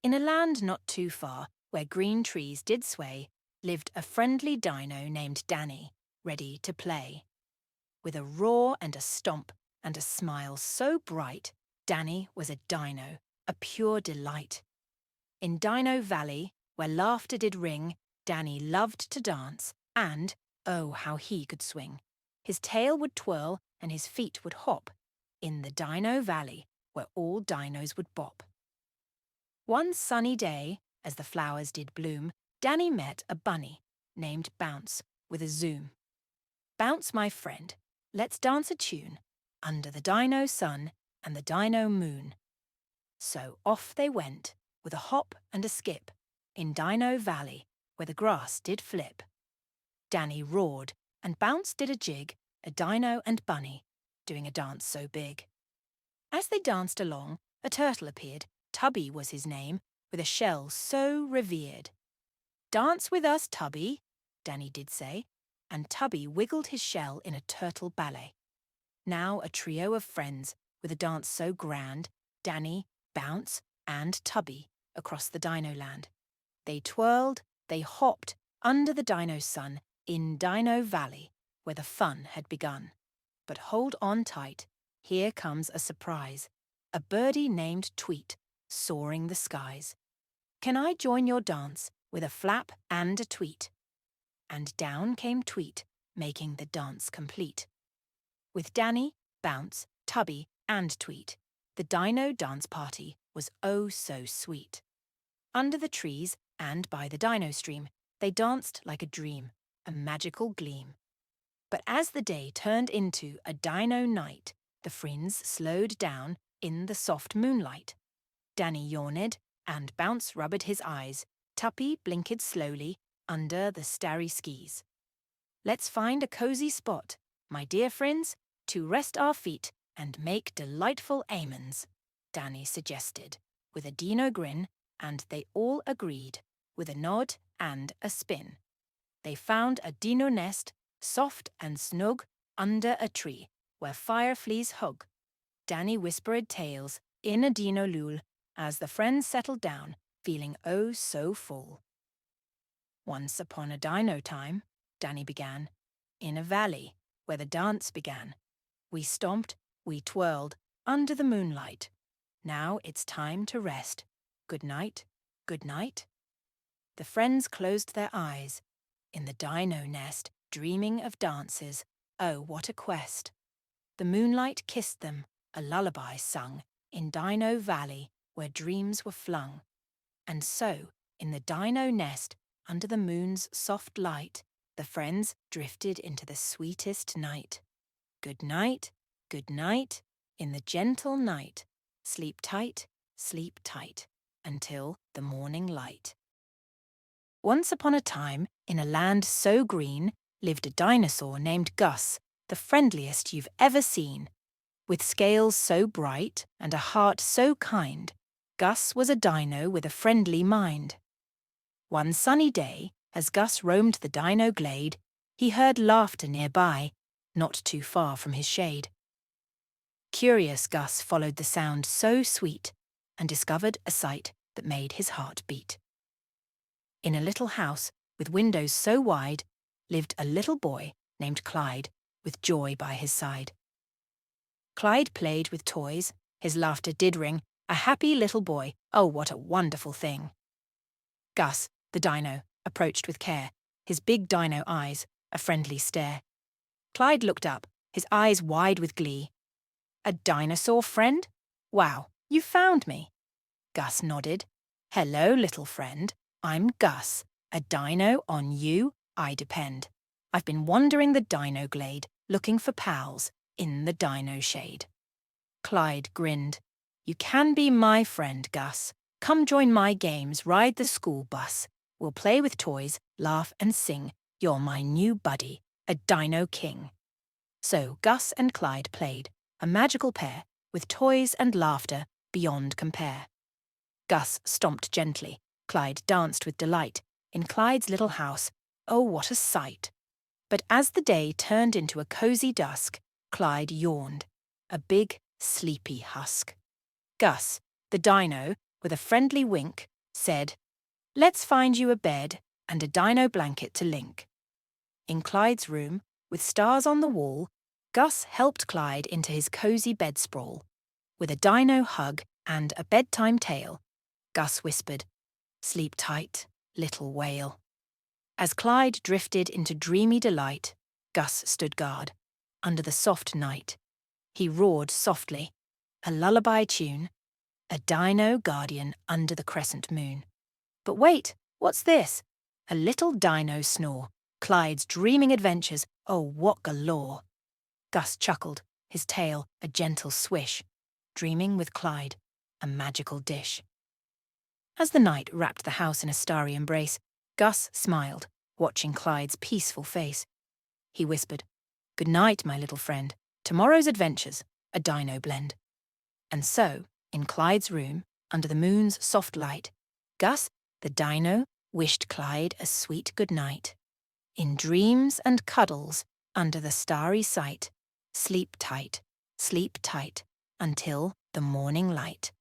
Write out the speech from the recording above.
In a land not too far, where green trees did sway, lived a friendly dino named Danny, ready to play. With a roar and a stomp and a smile so bright, Danny was a dino, a pure delight. In Dino Valley, where laughter did ring, Danny loved to dance, and, oh, how he could swing. His tail would twirl and his feet would hop, in the Dino Valley, where all dinos would bop. One sunny day, as the flowers did bloom, Danny met a bunny named Bounce with a zoom. Bounce, my friend, let's dance a tune under the dino sun and the dino moon. So off they went, with a hop and a skip, in Dino Valley, where the grass did flip. Danny roared, and Bounce did a jig, a dino and bunny, doing a dance so big. As they danced along, a turtle appeared. Tubby was his name, with a shell so revered. "Dance with us, Tubby," Danny did say, and Tubby wiggled his shell in a turtle ballet. Now a trio of friends, with a dance so grand, Danny, Bounce, and Tubby, across the dino land. They twirled, they hopped, under the dino sun, in Dino Valley, where the fun had begun. But hold on tight, here comes a surprise. A birdie named Tweet, soaring the skies. "Can I join your dance, with a flap and a tweet?" And down came Tweet, making the dance complete. With Danny, Bounce, Tubby, and Tweet, the dino dance party was oh so sweet. Under the trees and by the dino stream, they danced like a dream, a magical gleam. But as the day turned into a dino night, the friends slowed down in the soft moonlight. Danny yawned, and Bounce rubbed his eyes. Tuppy blinked slowly under the starry skis. "Let's find a cozy spot, my dear friends, to rest our feet and make delightful amens," Danny suggested, with a dino grin, and they all agreed, with a nod and a spin. They found a dino nest, soft and snug, under a tree, where fireflies hug. Danny whispered tales in a dino lule, as the friends settled down, feeling oh so full. "Once upon a dino time," Danny began, "in a valley where the dance began. We stomped, we twirled, under the moonlight. Now it's time to rest. Good night, good night." The friends closed their eyes, in the dino nest, dreaming of dances. Oh, what a quest! The moonlight kissed them, a lullaby sung, in Dino Valley, where dreams were flung. And so, in the dino nest, under the moon's soft light, the friends drifted into the sweetest night. Good night, in the gentle night. Sleep tight, until the morning light. Once upon a time, in a land so green, lived a dinosaur named Gus, the friendliest you've ever seen. With scales so bright and a heart so kind, Gus was a dino with a friendly mind. One sunny day, as Gus roamed the dino glade, he heard laughter nearby, not too far from his shade. Curious Gus followed the sound so sweet and discovered a sight that made his heart beat. In a little house with windows so wide lived a little boy named Clyde, with joy by his side. Clyde played with toys, his laughter did ring, a happy little boy, oh what a wonderful thing. Gus, the dino, approached with care, his big dino eyes, a friendly stare. Clyde looked up, his eyes wide with glee. "A dinosaur friend? Wow, you found me." Gus nodded. "Hello, little friend. I'm Gus. A dino, on you I depend. I've been wandering the dino glade, looking for pals in the dino shade." Clyde grinned. "You can be my friend, Gus. Come join my games, ride the school bus. We'll play with toys, laugh and sing. You're my new buddy, a dino king." So Gus and Clyde played, a magical pair, with toys and laughter beyond compare. Gus stomped gently, Clyde danced with delight. In Clyde's little house, oh what a sight! But as the day turned into a cozy dusk, Clyde yawned, a big, sleepy husk. Gus, the dino, with a friendly wink, said, "Let's find you a bed and a dino blanket to link." In Clyde's room, with stars on the wall, Gus helped Clyde into his cosy bed sprawl. With a dino hug and a bedtime tale, Gus whispered, "Sleep tight, little whale." As Clyde drifted into dreamy delight, Gus stood guard, under the soft night. He roared softly, a lullaby tune, a dino guardian under the crescent moon. But wait, what's this? A little dino snore. Clyde's dreaming adventures, oh, what galore. Gus chuckled, his tail a gentle swish, dreaming with Clyde, a magical dish. As the night wrapped the house in a starry embrace, Gus smiled, watching Clyde's peaceful face. He whispered, "Good night, my little friend. Tomorrow's adventures, a dino blend." And so, in Clyde's room, under the moon's soft light, Gus, the dino, wished Clyde a sweet good night. In dreams and cuddles, under the starry sight, sleep tight, until the morning light.